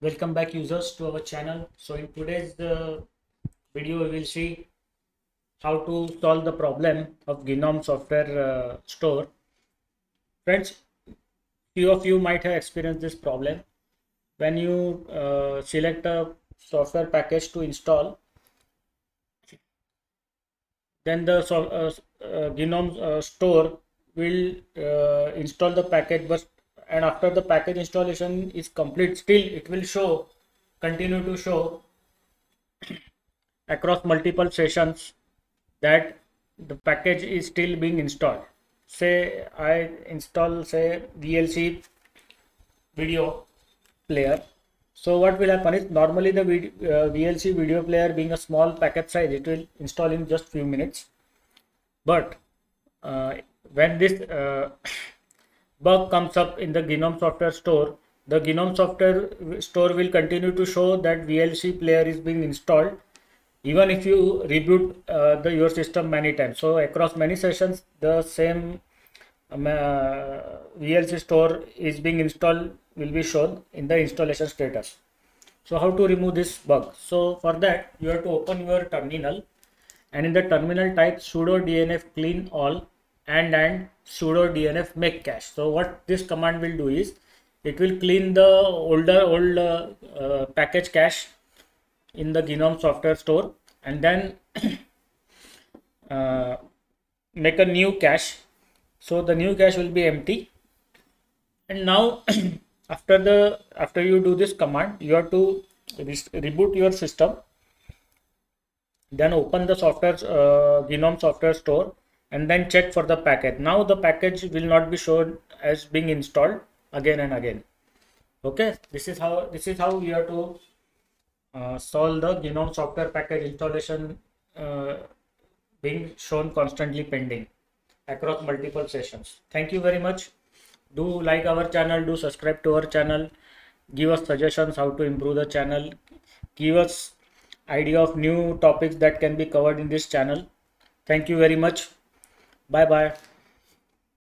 Welcome back users to our channel. So in today's video we will see how to solve the problem of Gnome Software store. Friends, few of you might have experienced this problem. When you select a software package to install, then the Gnome store will install the package, and after the package installation is complete, still it will continue to show across multiple sessions that the package is still being installed. Say I install VLC video player. So what will happen is, normally the VLC video player, being a small packet size, it will install in just few minutes. But when this bug comes up in the Gnome Software store, the Gnome Software store will continue to show that VLC player is being installed even if you reboot your system many times. So across many sessions, the same VLC store is being installed will be shown in the installation status. So how to remove this bug? So for that, you have to open your terminal, and in the terminal type sudo dnf clean all and sudo dnf make cache. So what this command will do is, it will clean the old package cache in the Gnome Software store, and then make a new cache. So the new cache will be empty. And now after you do this command, you have to reboot your system, then open the Gnome Software store, and then check for the package. Now the package will not be shown as being installed again and again. Okay, this is how you have to solve the Gnome Software package installation being shown constantly pending across multiple sessions. Thank you very much. Do like our channel, do subscribe to our channel, give us suggestions how to improve the channel, give us idea of new topics that can be covered in this channel. Thank you very much. Bye bye.